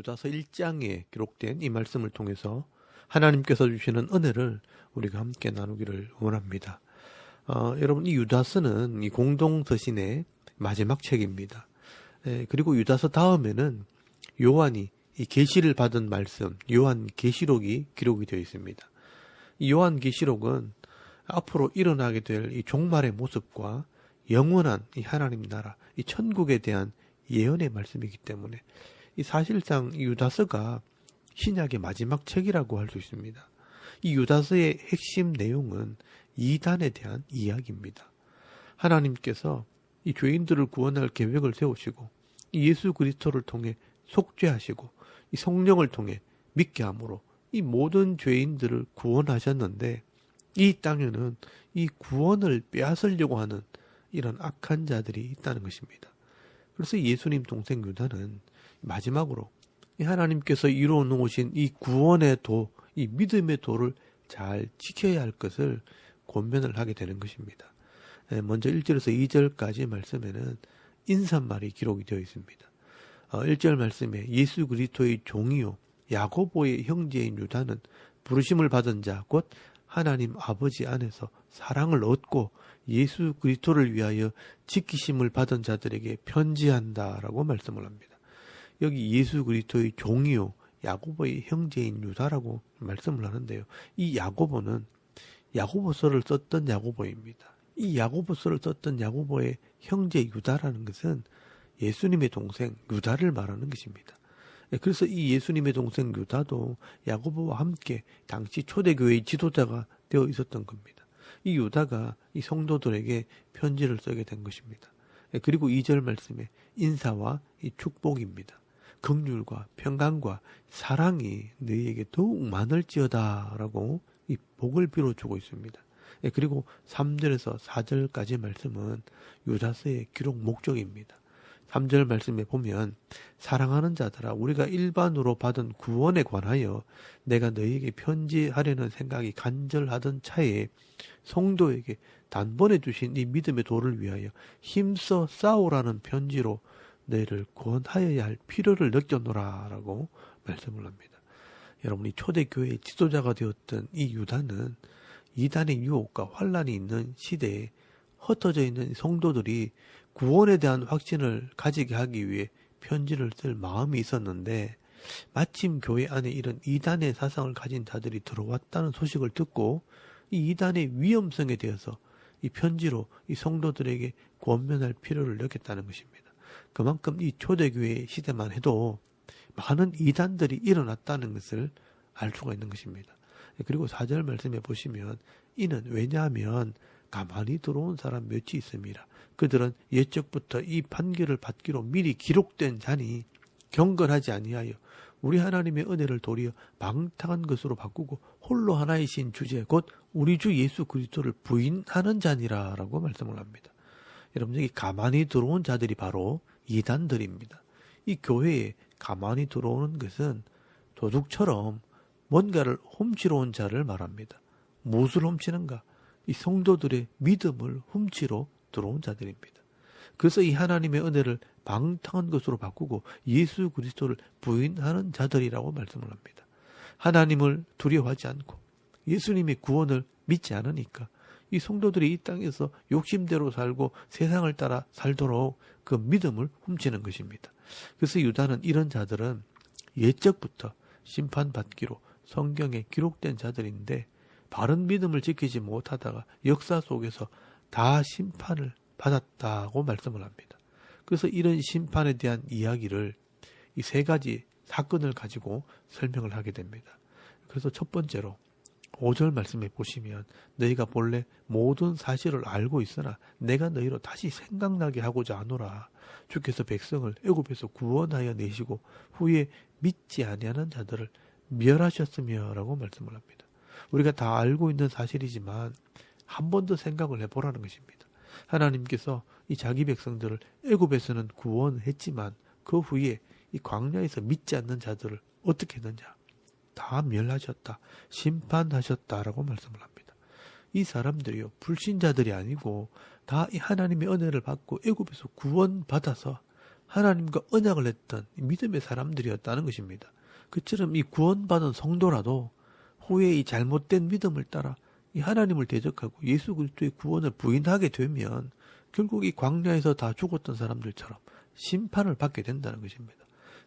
유다서 1장에 기록된 이 말씀을 통해서 하나님께서 주시는 은혜를 우리가 함께 나누기를 원합니다. 여러분, 이 유다서는 이 공동서신의 마지막 책입니다. 그리고 유다서 다음에는 요한이 이 계시를 받은 말씀, 요한 계시록이 기록이 되어 있습니다. 이 요한 계시록은 앞으로 일어나게 될 이 종말의 모습과 영원한 이 하나님 나라, 이 천국에 대한 예언의 말씀이기 때문에 이 사실상 이 유다서가 신약의 마지막 책이라고 할 수 있습니다. 이 유다서의 핵심 내용은 이단에 대한 이야기입니다. 하나님께서 이 죄인들을 구원할 계획을 세우시고 이 예수 그리스도를 통해 속죄하시고 이 성령을 통해 믿게 함으로 이 모든 죄인들을 구원하셨는데, 이 땅에는 이 구원을 빼앗으려고 하는 이런 악한 자들이 있다는 것입니다. 그래서 예수님 동생 유다는 마지막으로 이 하나님께서 이루어 놓으신 이 구원의 도, 이 믿음의 도를 잘 지켜야 할 것을 권면을 하게 되는 것입니다. 먼저 1절에서 2절까지 말씀에는 인사말이 기록이 되어 있습니다. 1절 말씀에 예수 그리스도의 종이요 야고보의 형제인 유다는 부르심을 받은 자 곧 하나님 아버지 안에서 사랑을 얻고 예수 그리스도를 위하여 지키심을 받은 자들에게 편지한다라고 말씀을 합니다. 여기 예수 그리스도의 종이요 야고보의 형제인 유다라고 말씀을 하는데요. 이 야고보는 야고보서를 썼던 야고보입니다. 이 야고보서를 썼던 야고보의 형제 유다라는 것은 예수님의 동생 유다를 말하는 것입니다. 그래서 이 예수님의 동생 유다도 야고보와 함께 당시 초대교회의 지도자가 되어 있었던 겁니다. 이 유다가 이 성도들에게 편지를 쓰게 된 것입니다. 그리고 2절 말씀에 인사와 이 축복입니다. 긍휼과 평강과 사랑이 너희에게 더욱 많을지어다 라고 이 복을 빌어주고 있습니다. 그리고 3절에서 4절까지 말씀은 유다서의 기록 목적입니다. 3절 말씀에 보면 사랑하는 자들아 우리가 일반으로 받은 구원에 관하여 내가 너희에게 편지하려는 생각이 간절하던 차에 성도에게 단번에 주신 이 믿음의 도를 위하여 힘써 싸우라는 편지로 너희를 구원하여야 할 필요를 느꼈노라 라고 말씀을 합니다. 여러분이 초대교회의 지도자가 되었던 이 유다는 이단의 유혹과 환란이 있는 시대에 흩어져 있는 성도들이 구원에 대한 확신을 가지게 하기 위해 편지를 쓸 마음이 있었는데, 마침 교회 안에 이런 이단의 사상을 가진 자들이 들어왔다는 소식을 듣고 이 이단의 위험성에 대해서 이 편지로 이 성도들에게 권면할 필요를 느꼈다는 것입니다. 그만큼 이 초대교회 시대만 해도 많은 이단들이 일어났다는 것을 알 수가 있는 것입니다. 그리고 4절 말씀에 보시면 이는 왜냐하면 가만히 들어온 사람 몇이 있음이라. 그들은 옛적부터 이 판결을 받기로 미리 기록된 자니 경건하지 아니하여 우리 하나님의 은혜를 도리어 방탕한 것으로 바꾸고 홀로 하나이신 주제 곧 우리 주 예수 그리스도를 부인하는 자니라 라고 말씀을 합니다. 여러분, 여기 가만히 들어온 자들이 바로 이단들입니다. 이 교회에 가만히 들어오는 것은 도둑처럼 뭔가를 훔치러 온 자를 말합니다. 무엇을 훔치는가? 이 성도들의 믿음을 훔치러 들어온 자들입니다. 그래서 이 하나님의 은혜를 방탕한 것으로 바꾸고 예수 그리스도를 부인하는 자들이라고 말씀을 합니다. 하나님을 두려워하지 않고 예수님의 구원을 믿지 않으니까 이 성도들이 이 땅에서 욕심대로 살고 세상을 따라 살도록 그 믿음을 훔치는 것입니다. 그래서 유다는 이런 자들은 옛적부터 심판받기로 성경에 기록된 자들인데 바른 믿음을 지키지 못하다가 역사 속에서 다 심판을 받았다고 말씀을 합니다. 그래서 이런 심판에 대한 이야기를 이 세 가지 사건을 가지고 설명을 하게 됩니다. 그래서 첫 번째로 5절 말씀에 보시면 너희가 본래 모든 사실을 알고 있으나 내가 너희로 다시 생각나게 하고자 하노라. 주께서 백성을 애굽에서 구원하여 내시고 후에 믿지 아니하는 자들을 멸하셨으며 라고 말씀을 합니다. 우리가 다 알고 있는 사실이지만 한 번 더 생각을 해보라는 것입니다. 하나님께서 이 자기 백성들을 애굽에서는 구원했지만 그 후에 이 광야에서 믿지 않는 자들을 어떻게 했느냐? 다 멸하셨다, 심판하셨다라고 말씀을 합니다. 이 사람들이요 불신자들이 아니고 다 이 하나님의 은혜를 받고 애굽에서 구원받아서 하나님과 언약을 했던 믿음의 사람들이었다는 것입니다. 그처럼 이 구원받은 성도라도 후에 이 잘못된 믿음을 따라 이 하나님을 대적하고 예수 그리스도의 구원을 부인하게 되면 결국 이 광야에서 다 죽었던 사람들처럼 심판을 받게 된다는 것입니다.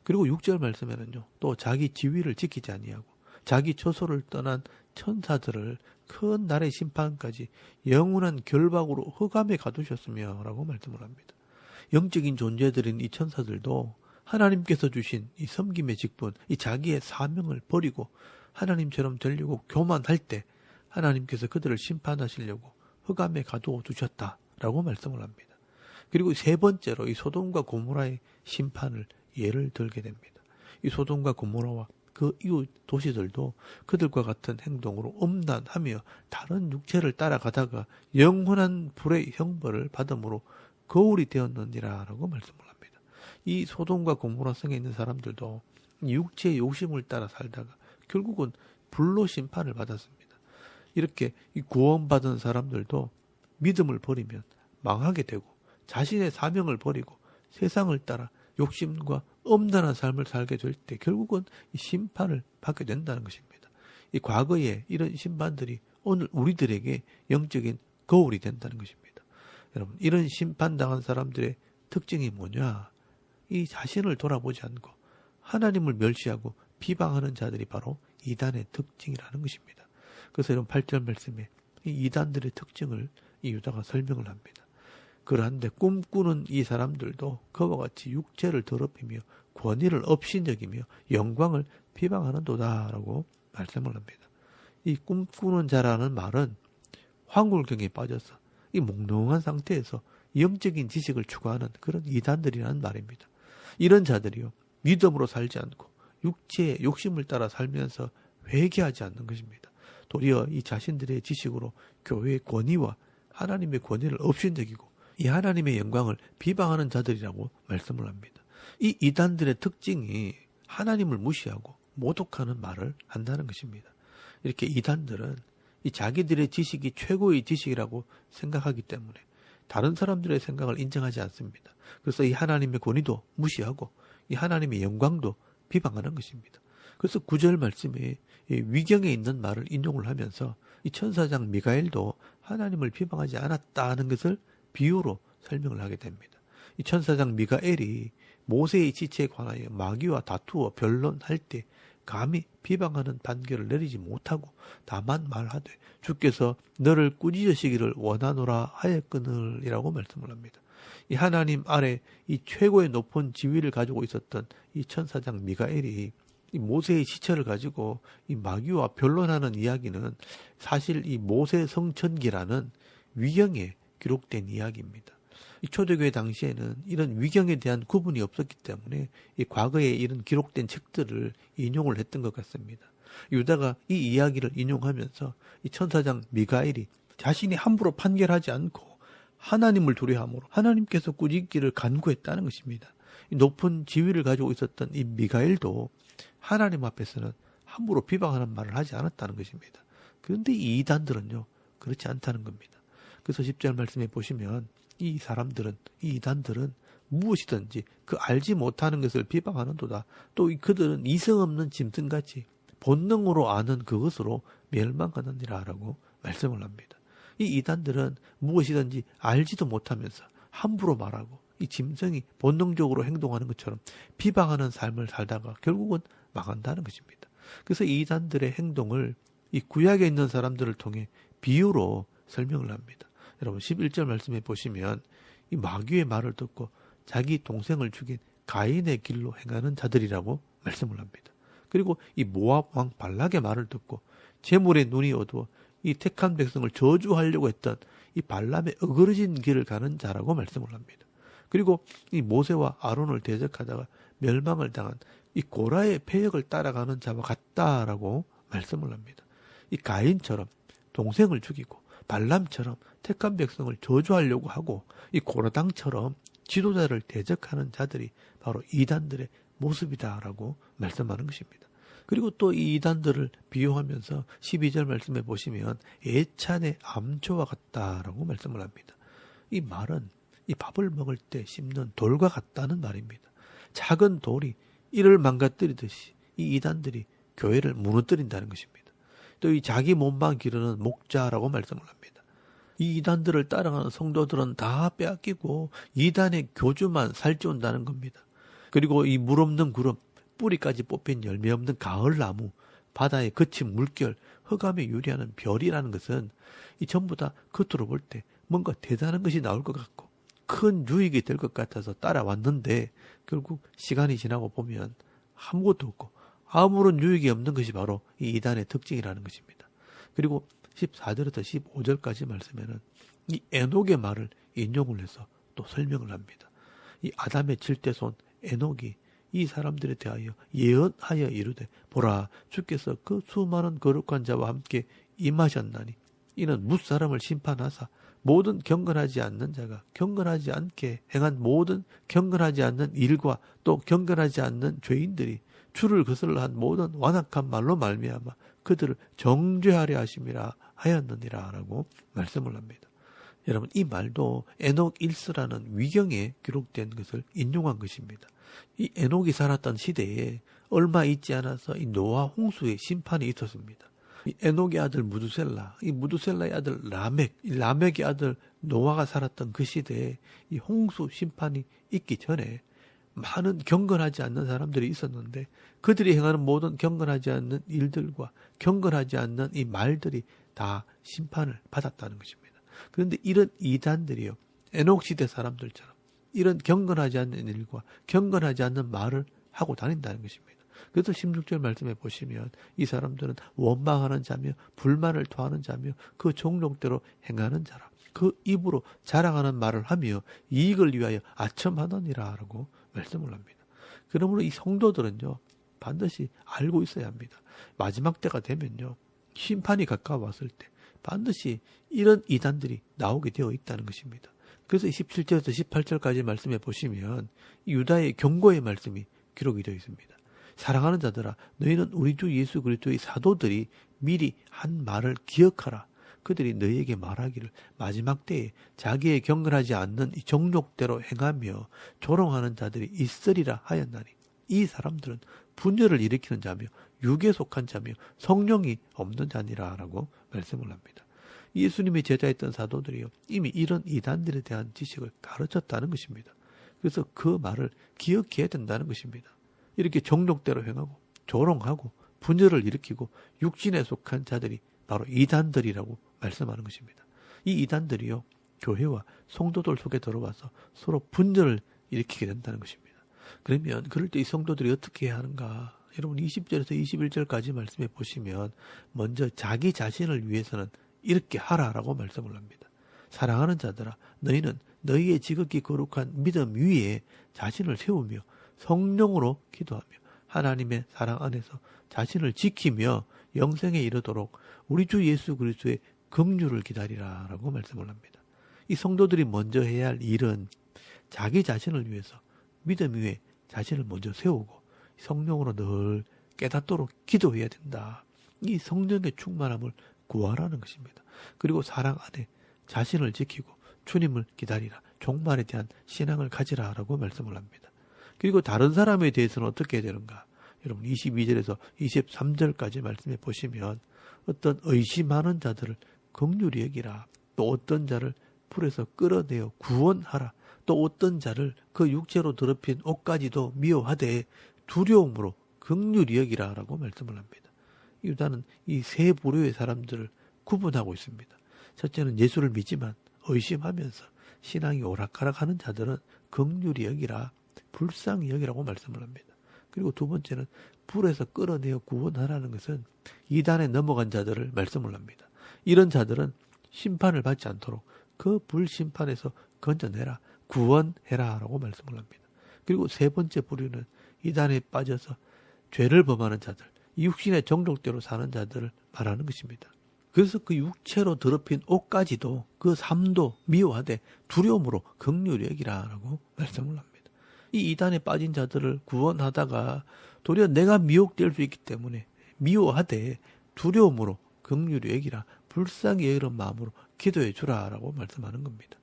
그리고 6절 말씀에는요, 또 자기 지위를 지키지 아니하고 자기 처소를 떠난 천사들을 큰 날의 심판까지 영원한 결박으로 흑암에 가두셨으며 라고 말씀을 합니다. 영적인 존재들인 이 천사들도 하나님께서 주신 이 섬김의 직분, 이 자기의 사명을 버리고 하나님처럼 되려고 교만할 때 하나님께서 그들을 심판하시려고 흑암에 가두어 두셨다라고 말씀을 합니다. 그리고 세 번째로 이 소돔과 고모라의 심판을 예를 들게 됩니다. 이 소돔과 고모라와 그 이웃 도시들도 그들과 같은 행동으로 음란하며 다른 육체를 따라가다가 영원한 불의 형벌을 받음으로 거울이 되었느니라 라고 말씀을 합니다. 이 소돔과 고모라 성에 있는 사람들도 육체의 욕심을 따라 살다가 결국은 불로 심판을 받았습니다. 이렇게 이 구원받은 사람들도 믿음을 버리면 망하게 되고 자신의 사명을 버리고 세상을 따라 욕심과 엄란한 삶을 살게 될 때 결국은 이 심판을 받게 된다는 것입니다. 이 과거에 이런 심판들이 오늘 우리들에게 영적인 거울이 된다는 것입니다. 여러분, 이런 심판당한 사람들의 특징이 뭐냐? 이 자신을 돌아보지 않고 하나님을 멸시하고 비방하는 자들이 바로 이단의 특징이라는 것입니다. 그래서 이런 8절 말씀에 이 이단들의 특징을 이 유다가 설명을 합니다. 그러한데 꿈꾸는 이 사람들도 그와 같이 육체를 더럽히며 권위를 업신여기며 영광을 비방하는도다라고 말씀을 합니다. 이 꿈꾸는 자라는 말은 황홀경에 빠져서 이 몽롱한 상태에서 영적인 지식을 추구하는 그런 이단들이라는 말입니다. 이런 자들이요, 믿음으로 살지 않고 육체의 욕심을 따라 살면서 회개하지 않는 것입니다. 도리어 이 자신들의 지식으로 교회의 권위와 하나님의 권위를 업신여기고 이 하나님의 영광을 비방하는 자들이라고 말씀을 합니다. 이 이단들의 특징이 하나님을 무시하고 모독하는 말을 한다는 것입니다. 이렇게 이단들은 이 자기들의 지식이 최고의 지식이라고 생각하기 때문에 다른 사람들의 생각을 인정하지 않습니다. 그래서 이 하나님의 권위도 무시하고 이 하나님의 영광도 비방하는 것입니다. 그래서 9절 말씀에 위경에 있는 말을 인용을 하면서 이 천사장 미가엘도 하나님을 비방하지 않았다는 것을 비유로 설명을 하게 됩니다. 이 천사장 미가엘이 모세의 지체에 관하여 마귀와 다투어 변론할 때 감히 비방하는 판결을 내리지 못하고 다만 말하되 주께서 너를 꾸짖으시기를 원하노라 하였거늘이라고 말씀을 합니다. 이 하나님 아래 이 최고의 높은 지위를 가지고 있었던 이 천사장 미가엘이 이 모세의 지체를 가지고 이 마귀와 변론하는 이야기는 사실 이 모세 성천기라는 위경에 기록된 이야기입니다. 이 초대교회 당시에는 이런 위경에 대한 구분이 없었기 때문에 이 과거에 이런 기록된 책들을 인용을 했던 것 같습니다. 유다가 이 이야기를 인용하면서 이 천사장 미가엘이 자신이 함부로 판결하지 않고 하나님을 두려워함으로 하나님께서 꾸짖기를 간구했다는 것입니다. 이 높은 지위를 가지고 있었던 이 미가엘도 하나님 앞에서는 함부로 비방하는 말을 하지 않았다는 것입니다. 그런데 이 이단들은요, 그렇지 않다는 겁니다. 그래서 10절 말씀에 보시면 이 사람들은, 이 이단들은 무엇이든지 그 알지 못하는 것을 비방하는도다. 또 그들은 이성 없는 짐승같이 본능으로 아는 그것으로 멸망하느니라 라고 말씀을 합니다. 이 이단들은 무엇이든지 알지도 못하면서 함부로 말하고 이 짐승이 본능적으로 행동하는 것처럼 비방하는 삶을 살다가 결국은 망한다는 것입니다. 그래서 이 이단들의 행동을 이 구약에 있는 사람들을 통해 비유로 설명을 합니다. 여러분 11절 말씀에 보시면 이 마귀의 말을 듣고 자기 동생을 죽인 가인의 길로 행하는 자들이라고 말씀을 합니다. 그리고 이 모압 왕 발락의 말을 듣고 재물의 눈이 어두워 이 택한 백성을 저주하려고 했던 이 발람의 어그러진 길을 가는 자라고 말씀을 합니다. 그리고 이 모세와 아론을 대적하다가 멸망을 당한 이 고라의 패역을 따라가는 자와 같다라고 말씀을 합니다. 이 가인처럼 동생을 죽이고 발람처럼 택한 백성을 저주하려고 하고 이 고라당처럼 지도자를 대적하는 자들이 바로 이단들의 모습이다라고 말씀하는 것입니다. 그리고 또 이 이단들을 비유하면서 12절 말씀에 보시면 예찬의 암초와 같다라고 말씀을 합니다. 이 말은 이 밥을 먹을 때 씹는 돌과 같다는 말입니다. 작은 돌이 이를 망가뜨리듯이 이 이단들이 교회를 무너뜨린다는 것입니다. 또 이 자기 몸만 기르는 목자라고 말씀을 합니다. 이 이단들을 따라가는 성도들은 다 빼앗기고 이단의 교주만 살찌운다는 겁니다. 그리고 이 물 없는 구름, 뿌리까지 뽑힌 열매 없는 가을나무, 바다의 거친 물결, 흑암에 유리하는 별이라는 것은 이 전부 다 겉으로 볼 때 뭔가 대단한 것이 나올 것 같고 큰 유익이 될 것 같아서 따라왔는데 결국 시간이 지나고 보면 아무것도 없고 아무런 유익이 없는 것이 바로 이 이단의 특징이라는 것입니다. 그리고 14절부터 15절까지 말씀에는 이 에녹의 말을 인용을 해서 또 설명을 합니다. 이 아담의 7대손 에녹이 이 사람들에 대하여 예언하여 이르되 보라 주께서 그 수많은 거룩한 자와 함께 임하셨나니 이는 뭇사람을 심판하사 모든 경건하지 않는 자가 경건하지 않게 행한 모든 경건하지 않는 일과 또 경건하지 않는 죄인들이 주를 거슬러 한 모든 완악한 말로 말미암아 그들을 정죄하려 하심이라 하였느니라 라고 말씀을 합니다. 여러분 이 말도 에녹 1서라는 위경에 기록된 것을 인용한 것입니다. 이 에녹이 살았던 시대에 얼마 있지 않아서 이 노아 홍수의 심판이 있었습니다. 이 에녹의 아들 무두셀라, 이 무두셀라의 아들 라멕, 이 라멕의 아들 노아가 살았던 그 시대에 이 홍수 심판이 있기 전에 많은 경건하지 않는 사람들이 있었는데 그들이 행하는 모든 경건하지 않는 일들과 경건하지 않는 이 말들이 다 심판을 받았다는 것입니다. 그런데 이런 이단들이요, 에녹 시대 사람들처럼 이런 경건하지 않는 일과 경건하지 않는 말을 하고 다닌다는 것입니다. 그래서 16절 말씀해 보시면 이 사람들은 원망하는 자며 불만을 토하는 자며 그 종족대로 행하는 자라. 그 입으로 자랑하는 말을 하며 이익을 위하여 아첨하느니라 라고 말씀을 합니다. 그러므로 이 성도들은요 반드시 알고 있어야 합니다. 마지막 때가 되면요 심판이 가까워왔을 때 반드시 이런 이단들이 나오게 되어 있다는 것입니다. 그래서 17절에서 18절까지 말씀해 보시면 유다의 경고의 말씀이 기록이 되어 있습니다. 사랑하는 자들아 너희는 우리 주 예수 그리스도의 사도들이 미리 한 말을 기억하라. 그들이 너희에게 말하기를 마지막 때에 자기의 경건하지 않는 이 정욕대로 행하며 조롱하는 자들이 있으리라 하였나니 이 사람들은 분열을 일으키는 자며 육에 속한 자며 성령이 없는 자니라 라고 말씀을 합니다. 예수님의 제자였던 사도들이요 이미 이런 이단들에 대한 지식을 가르쳤다는 것입니다. 그래서 그 말을 기억해야 된다는 것입니다. 이렇게 정욕대로 행하고 조롱하고 분열을 일으키고 육신에 속한 자들이 바로 이단들이라고 말씀하는 것입니다. 이 이단들이요 교회와 성도들 속에 들어와서 서로 분열을 일으키게 된다는 것입니다. 그러면 그럴 때 이 성도들이 어떻게 해야 하는가? 여러분 20절에서 21절까지 말씀해 보시면 먼저 자기 자신을 위해서는 이렇게 하라라고 말씀을 합니다. 사랑하는 자들아 너희는 너희의 지극히 거룩한 믿음 위에 자신을 세우며 성령으로 기도하며 하나님의 사랑 안에서 자신을 지키며 영생에 이르도록 우리 주 예수 그리스도의 긍휼을 기다리라 라고 말씀을 합니다. 이 성도들이 먼저 해야 할 일은 자기 자신을 위해서 믿음 위에 자신을 먼저 세우고 성령으로 늘 깨닫도록 기도해야 된다. 이 성령의 충만함을 구하라는 것입니다. 그리고 사랑 안에 자신을 지키고 주님을 기다리라. 종말에 대한 신앙을 가지라 라고 말씀을 합니다. 그리고 다른 사람에 대해서는 어떻게 해야 되는가? 여러분 22절에서 23절까지 말씀해 보시면 어떤 의심하는 자들을 긍휼히 여기라. 또 어떤 자를 불에서 끌어내어 구원하라. 또 어떤 자를 그 육체로 더럽힌 옷까지도 미워하되 두려움으로 긍휼히 여기라 라고 말씀을 합니다. 유다는 이 세 부류의 사람들을 구분하고 있습니다. 첫째는 예수를 믿지만 의심하면서 신앙이 오락가락하는 자들은 긍휼히 여기라, 불쌍히 여기라고 말씀을 합니다. 그리고 두 번째는 불에서 끌어내어 구원하라는 것은 이단에 넘어간 자들을 말씀을 합니다. 이런 자들은 심판을 받지 않도록 그 불심판에서 건져내라, 구원해라 라고 말씀을 합니다. 그리고 세 번째 부류는 이단에 빠져서 죄를 범하는 자들, 육신의 정욕대로 사는 자들을 말하는 것입니다. 그래서 그 육체로 더럽힌 옷까지도 그 삶도 미워하되 두려움으로 긍휼히 여기라 라고 말씀을 합니다. 이 이단에 빠진 자들을 구원하다가 도리어 내가 미혹될 수 있기 때문에 미워하되 두려움으로 긍휼히 여기라, 불쌍히 여기는 마음으로 기도해 주라 라고 말씀하는 겁니다.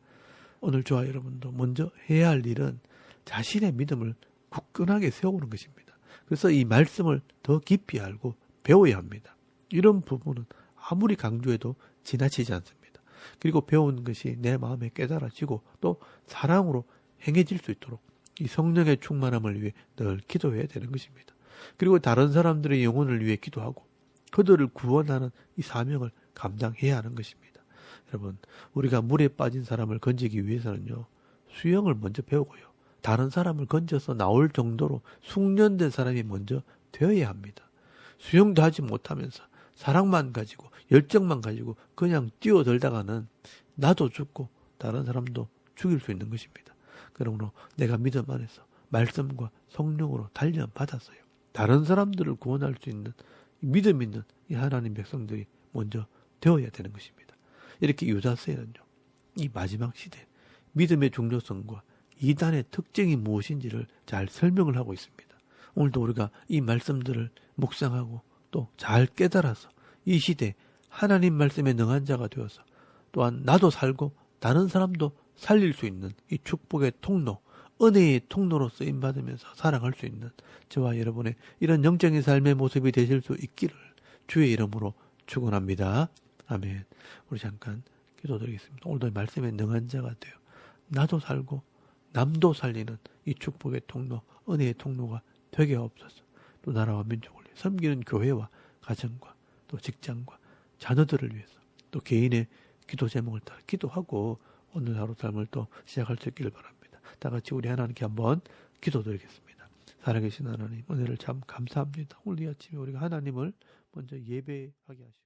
오늘 저와 여러분도 먼저 해야 할 일은 자신의 믿음을 굳건하게 세우는 것입니다. 그래서 이 말씀을 더 깊이 알고 배워야 합니다. 이런 부분은 아무리 강조해도 지나치지 않습니다. 그리고 배운 것이 내 마음에 깨달아지고 또 사랑으로 행해질 수 있도록 이 성령의 충만함을 위해 늘 기도해야 되는 것입니다. 그리고 다른 사람들의 영혼을 위해 기도하고 그들을 구원하는 이 사명을 감당해야 하는 것입니다. 여러분, 우리가 물에 빠진 사람을 건지기 위해서는요, 수영을 먼저 배우고요. 다른 사람을 건져서 나올 정도로 숙련된 사람이 먼저 되어야 합니다. 수영도 하지 못하면서 사랑만 가지고 열정만 가지고 그냥 뛰어들다가는 나도 죽고 다른 사람도 죽일 수 있는 것입니다. 그러므로 내가 믿음 안에서 말씀과 성령으로 단련 받았어요. 다른 사람들을 구원할 수 있는 믿음 있는 이 하나님 백성들이 먼저 되어야 되는 것입니다. 이렇게 유다서에는요, 이 마지막 시대 믿음의 중요성과 이단의 특징이 무엇인지를 잘 설명을 하고 있습니다. 오늘도 우리가 이 말씀들을 묵상하고 또 잘 깨달아서 이 시대 하나님 말씀에 능한 자가 되어서 또한 나도 살고 다른 사람도 살릴 수 있는 이 축복의 통로, 은혜의 통로로 쓰임받으면서 살아갈 수 있는 저와 여러분의 이런 영적인 삶의 모습이 되실 수 있기를 주의 이름으로 축원합니다. 아멘. 우리 잠깐 기도드리겠습니다. 오늘도 말씀에 능한 자가 되어 나도 살고 남도 살리는 이 축복의 통로, 은혜의 통로가 되게 없어서 또 나라와 민족을 위해 섬기는 교회와 가정과 또 직장과 자녀들을 위해서 또 개인의 기도 제목을 따라 기도하고 오늘 하루 삶을 또 시작할 수 있기를 바랍니다. 다 같이 우리 하나님께 한번 기도드리겠습니다. 살아계신 하나님, 은혜를 참 감사합니다. 오늘 이 아침에 우리가 하나님을 먼저 예배하게 하시고